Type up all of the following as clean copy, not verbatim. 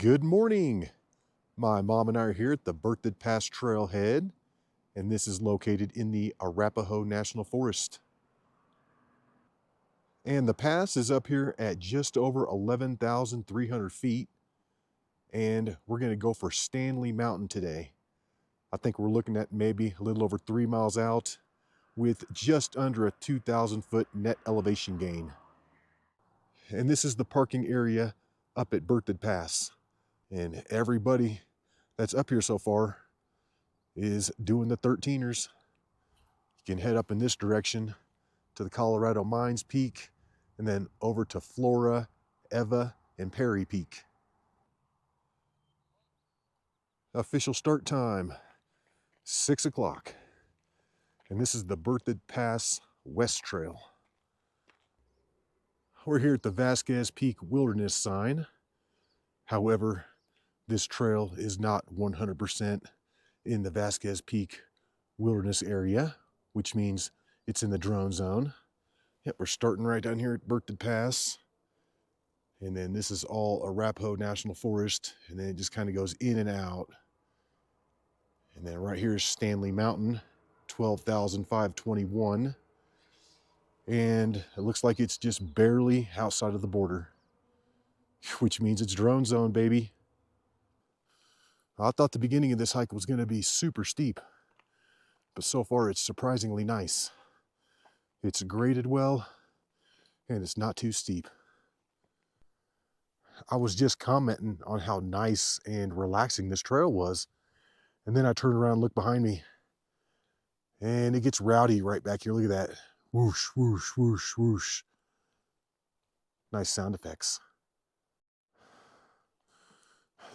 Good morning. My mom and I are here at the Berthoud Pass Trailhead, and this is located in the Arapaho National Forest. And the pass is up here at just over 11,300 feet, and we're going to go for Stanley Mountain today. I think we're looking at maybe a little over 3 miles out with just under a 2,000 foot net elevation gain. And this is the parking area up at Berthoud Pass. And everybody that's up here so far is doing the 13ers. You can head up in this direction to the Colorado Mines Peak and then over to Flora, Eva, and Perry Peak. Official start time, 6 o'clock. And this is the Berthoud Pass West Trail. We're here at the Vasquez Peak Wilderness sign. However, this trail is not 100% in the Vasquez Peak Wilderness area, which means it's in the drone zone. Yep, we're starting right down here at Berthoud Pass. And then this is all Arapaho National Forest, and then it just kind of goes in and out. And then right here is Stanley Mountain, 12,521. And it looks like it's just barely outside of the border, which means it's drone zone, baby. I thought the beginning of this hike was going to be super steep, but so far it's surprisingly nice. It's graded well, and it's not too steep. I was just commenting on how nice and relaxing this trail was, and then I turned around and looked behind me, and it gets rowdy right back here. Look at that. Whoosh, whoosh, whoosh, whoosh. Nice sound effects.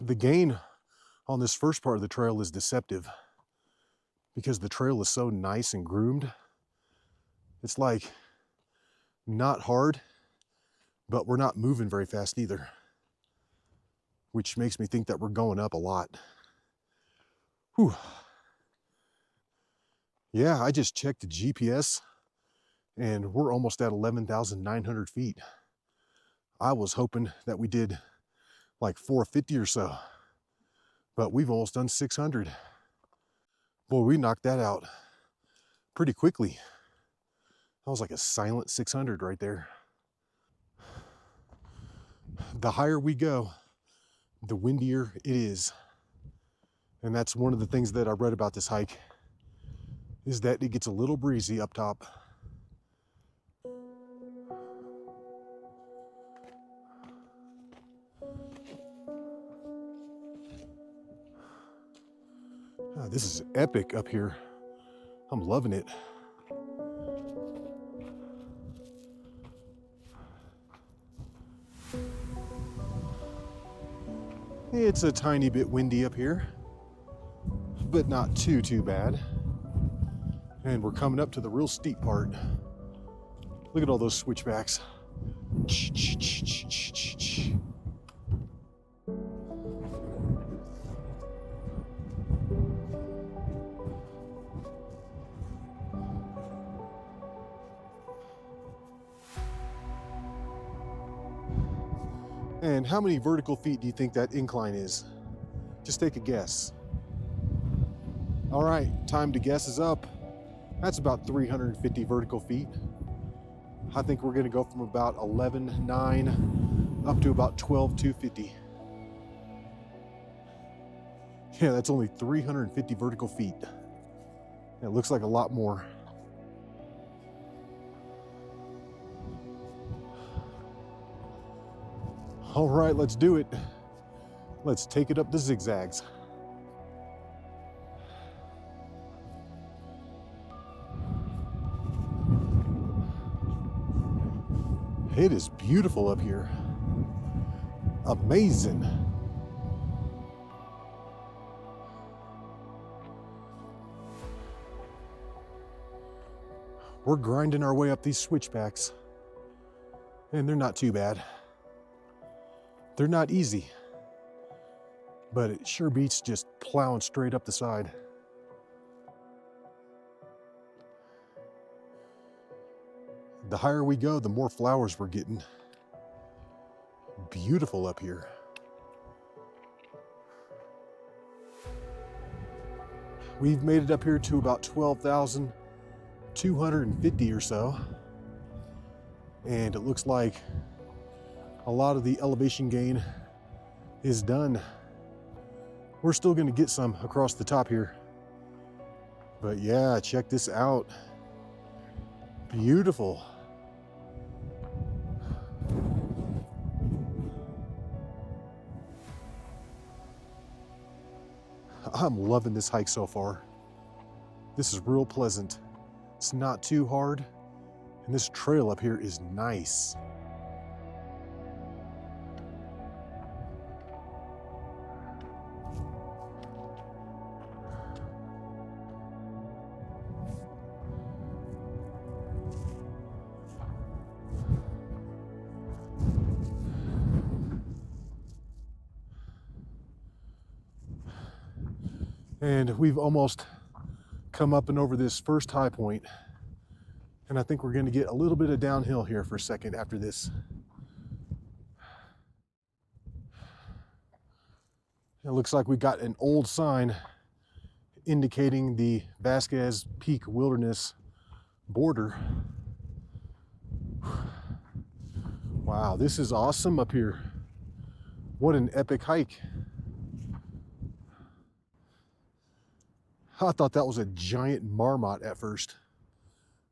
The gain on this first part of the trail is deceptive because the trail is so nice and groomed. It's like not hard, but we're not moving very fast either, which makes me think that we're going up a lot. Whew. Yeah, I just checked the GPS and we're almost at 11,900 feet. I was hoping that we did like 450 or so, but we've almost done 600. Boy, we knocked that out pretty quickly. That was like a silent 600 right there. The higher we go, the windier it is. And that's one of the things that I read about this hike, is that it gets a little breezy up top. This is epic up here. I'm loving it. It's a tiny bit windy up here, but not too bad. And we're coming up to the real steep part. Look at all those switchbacks. And how many vertical feet do you think that incline is? Just take a guess. All right, time to guess is up. That's about 350 vertical feet. I think we're gonna go from about 11,900 up to about 12,250. Yeah, that's only 350 vertical feet. It looks like a lot more. All right, let's do it. Let's take it up the zigzags. It is beautiful up here. Amazing. We're grinding our way up these switchbacks, and they're not too bad. They're not easy, but it sure beats just plowing straight up the side. The higher we go, the more flowers we're getting. Beautiful up here. We've made it up here to about 12,250 or so. And it looks like a lot of the elevation gain is done. We're still gonna get some across the top here. But yeah, check this out. Beautiful. I'm loving this hike so far. This is real pleasant. It's not too hard, and this trail up here is nice. And we've almost come up and over this first high point. And I think we're going to get a little bit of downhill here for a second after this. It looks like we got an old sign indicating the Vasquez Peak Wilderness border. Wow, this is awesome up here. What an epic hike. I thought that was a giant marmot at first,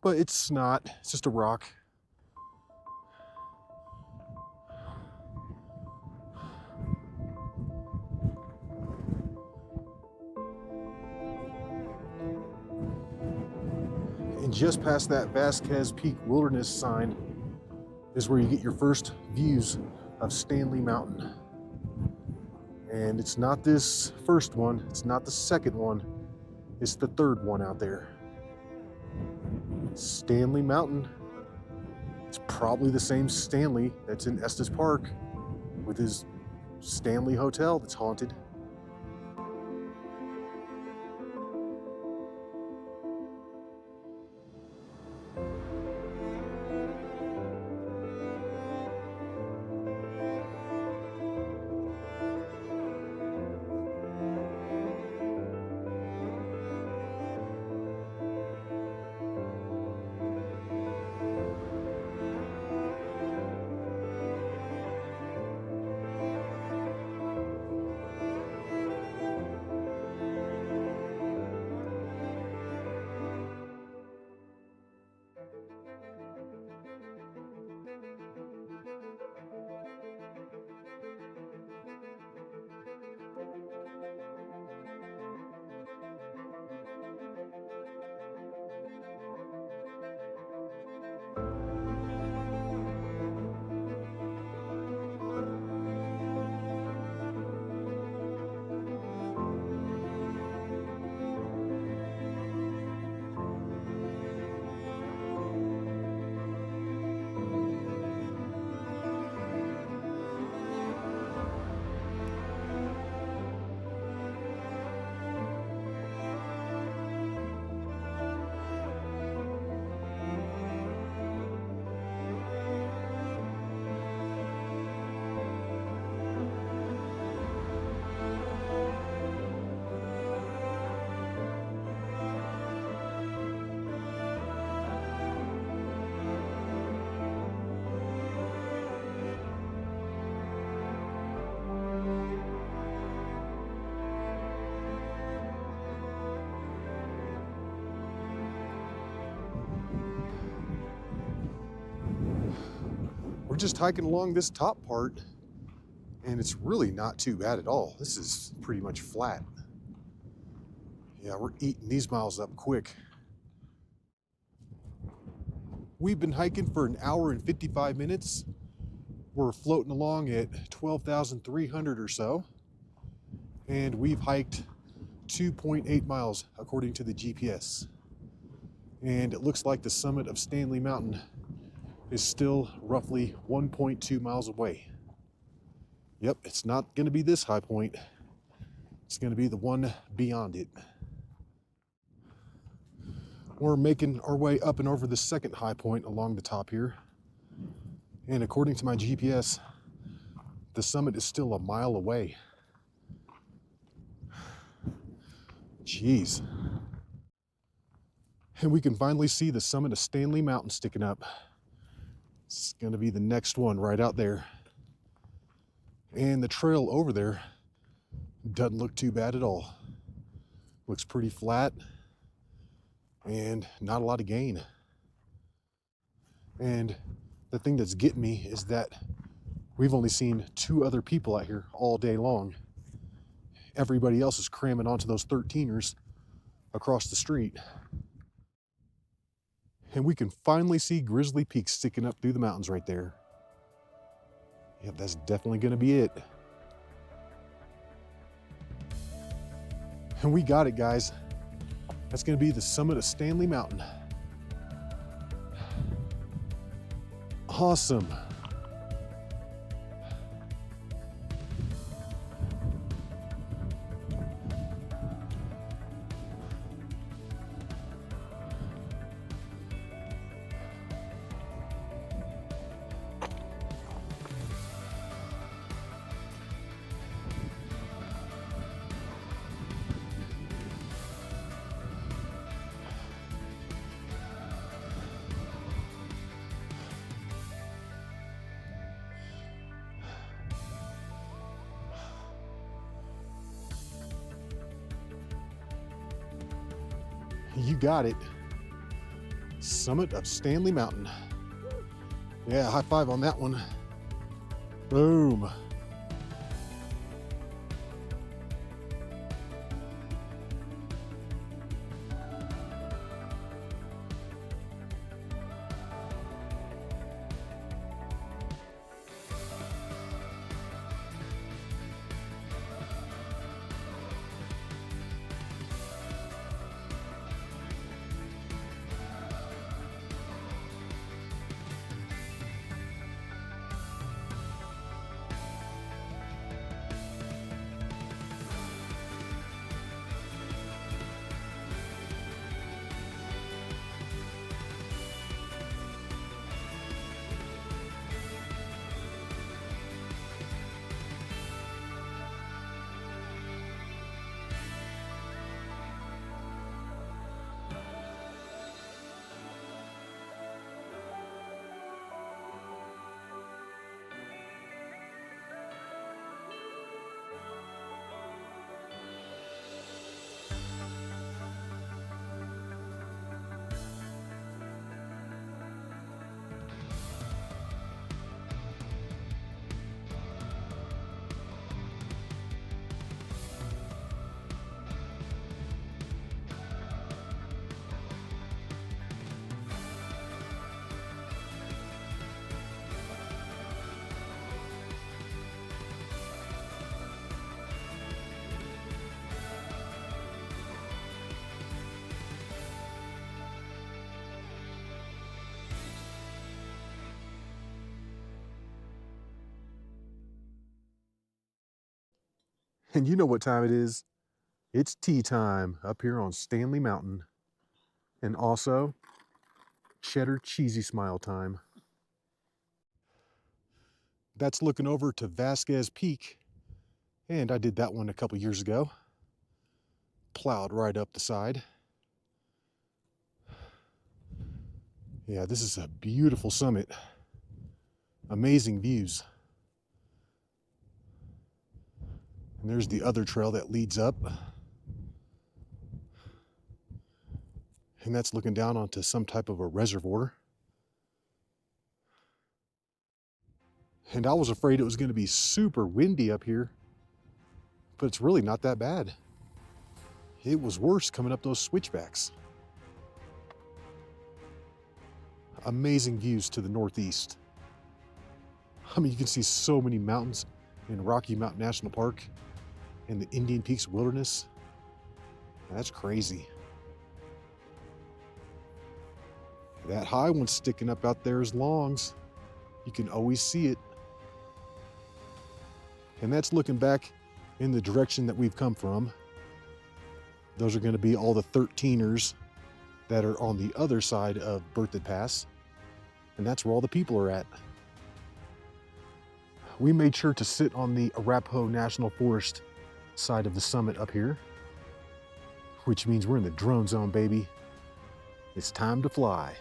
but it's not. It's just a rock. And just past that Vasquez Peak Wilderness sign is where you get your first views of Stanley Mountain. And it's not this first one, it's not the second one, it's the third one out there. Stanley Mountain. It's probably the same Stanley that's in Estes Park with his Stanley Hotel that's haunted. Just hiking along this top part, and it's really not too bad at all. This is pretty much flat. Yeah, we're eating these miles up quick. We've been hiking for 1 hour and 55 minutes. We're floating along at 12,300 or so, and we've hiked 2.8 miles according to the GPS. And it looks like the summit of Stanley Mountain is still roughly 1.2 miles away. Yep, it's not going to be this high point. It's going to be the one beyond it. We're making our way up and over the second high point along the top here. And according to my GPS, the summit is still a mile away. Jeez. And we can finally see the summit of Stanley Mountain sticking up. It's going to be the next one right out there. And the trail over there doesn't look too bad at all. Looks pretty flat and not a lot of gain. And the thing that's getting me is that we've only seen 2 other people out here all day long. Everybody else is cramming onto those 13ers across the street. And we can finally see Grizzly Peak sticking up through the mountains right there. Yep, that's definitely going to be it. And we got it, guys. That's going to be the summit of Stanley Mountain. Awesome. You got it. Summit of Stanley Mountain. Yeah, high five on that one. Boom. And you know what time it is. It's tea time up here on Stanley Mountain. And also, cheddar cheesy smile time. That's looking over to Vasquez Peak. And I did that one a couple years ago. Plowed right up the side. Yeah, this is a beautiful summit. Amazing views. And there's the other trail that leads up. And that's looking down onto some type of a reservoir. And I was afraid it was going to be super windy up here, but it's really not that bad. It was worse coming up those switchbacks. Amazing views to the northeast. I mean, you can see so many mountains in Rocky Mountain National Park and the Indian Peaks Wilderness. That's crazy. That high one sticking up out there is Longs. You can always see it. And that's looking back in the direction that we've come from. Those are going to be all the 13ers that are on the other side of Berthoud Pass. And that's where all the people are at. We made sure to sit on the Arapaho National Forest side of the summit up here. which means we're in the drone zone, baby. It's time to fly.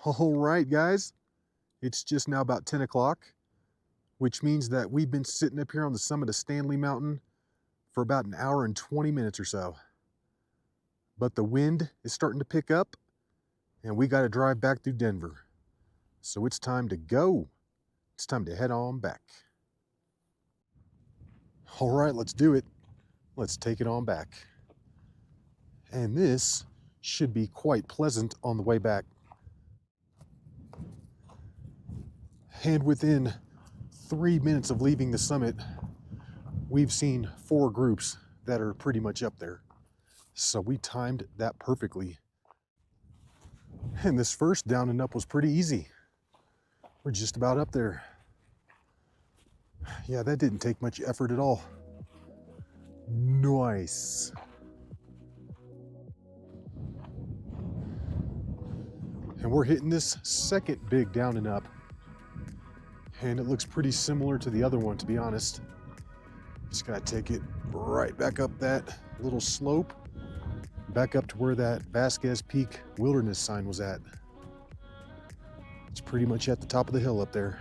All right, guys, it's just now about 10 o'clock, which means that we've been sitting up here on the summit of Stanley Mountain for about an hour and 20 minutes or so. But the wind is starting to pick up and we got to drive back through Denver. So it's time to go. It's time to head on back. All right, let's do it. Let's take it on back. And this should be quite pleasant on the way back. And within 3 minutes of leaving the summit, we've seen 4 groups that are pretty much up there. So we timed that perfectly. And this first down and up was pretty easy. We're just about up there. Yeah, that didn't take much effort at all. Nice. And we're hitting this second big down and up. And it looks pretty similar to the other one, to be honest. Just gotta take it right back up that little slope, back up to where that Vasquez Peak Wilderness sign was at. It's pretty much at the top of the hill up there.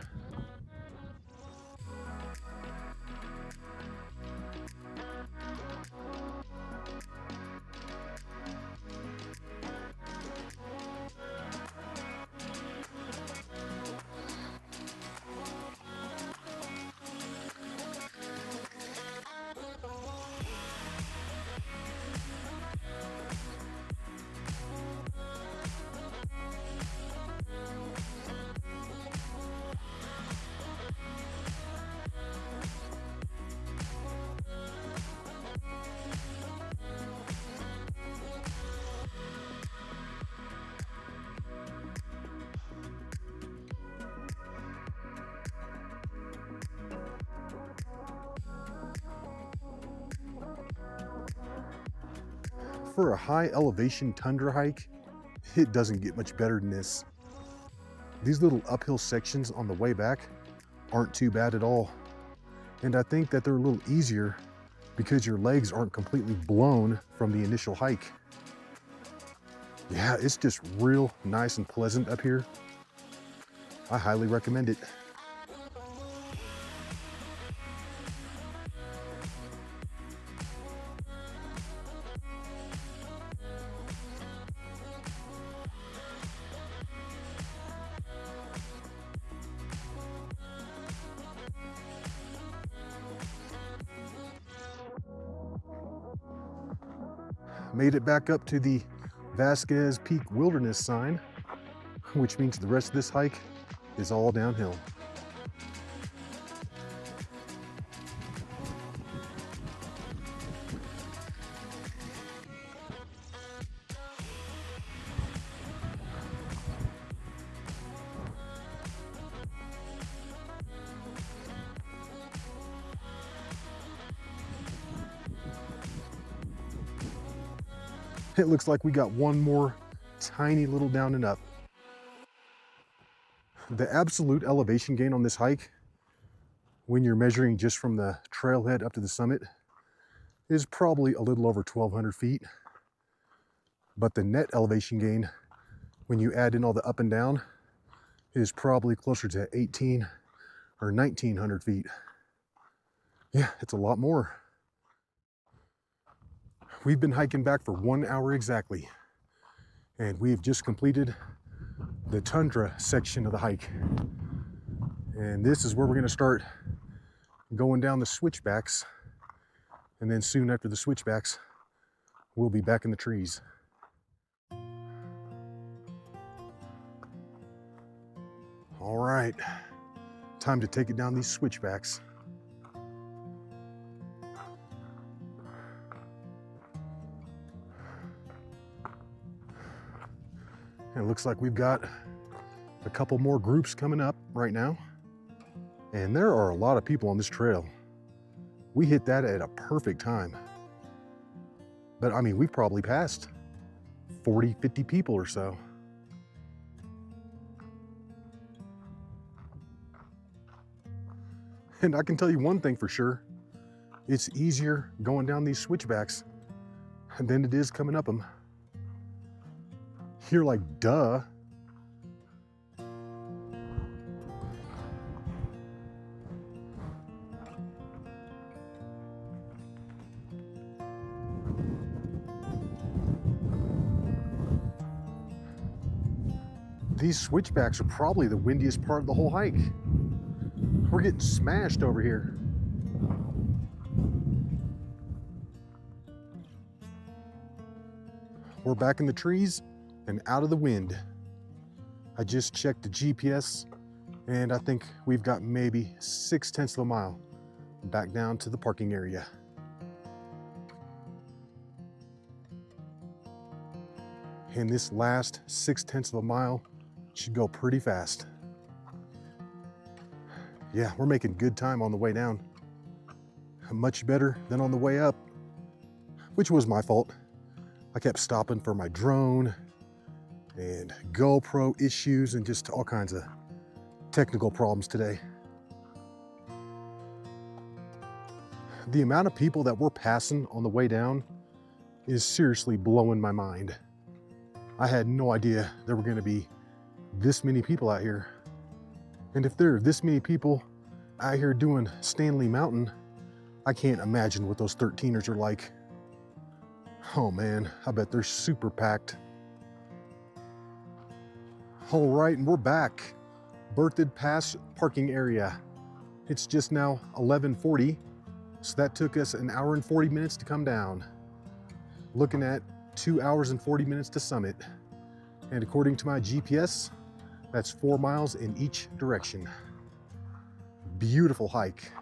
For a high elevation tundra hike, it doesn't get much better than this. These little uphill sections on the way back aren't too bad at all. And I think that they're a little easier because your legs aren't completely blown from the initial hike. Yeah, it's just real nice and pleasant up here. I highly recommend it. Made it back up to the Vasquez Peak Wilderness sign. which means the rest of this hike is all downhill. It looks like we got one more tiny little down and up. The absolute elevation gain on this hike, when you're measuring just from the trailhead up to the summit, is probably a little over 1,200 feet. But the net elevation gain, when you add in all the up and down, is probably closer to 1,800 or 1,900 feet. Yeah, it's a lot more. We've been hiking back for 1 hour exactly, and we've just completed the tundra section of the hike. And this is where we're going to start going down the switchbacks, and then soon after the switchbacks, we'll be back in the trees. All right, time to take it down these switchbacks. It looks like we've got a couple more groups coming up right now. And there are a lot of people on this trail. We hit that at a perfect time. But I mean, we've probably passed 40, 50 people or so. And I can tell you one thing for sure. It's easier going down these switchbacks than it is coming up them. You're like, duh. These switchbacks are probably the windiest part of the whole hike. We're getting smashed over here. We're back in the trees and out of the wind. I just checked the GPS and I think we've got maybe 0.6 of a mile back down to the parking area. And this last 0.6 of a mile should go pretty fast. Yeah, we're making good time on the way down. Much better than on the way up, which was my fault. I kept stopping for my drone and GoPro issues and just all kinds of technical problems today. The amount of people that we're passing on the way down is seriously blowing my mind. I had no idea there were going to be this many people out here. And if there are this many people out here doing Stanley Mountain, I can't imagine what those 13ers are like. Oh man, I bet they're super packed. All right, and we're back. Berthoud Pass parking area. It's just now 11:40, so that took us 1 hour and 40 minutes to come down. Looking at 2 hours and 40 minutes to summit. And according to my GPS, that's 4 miles in each direction. Beautiful hike.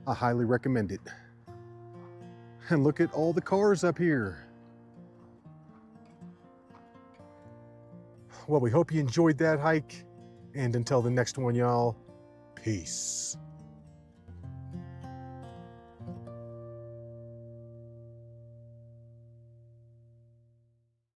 I highly recommend it. And look at all the cars up here. Well, we hope you enjoyed that hike. And until the next one, y'all, peace.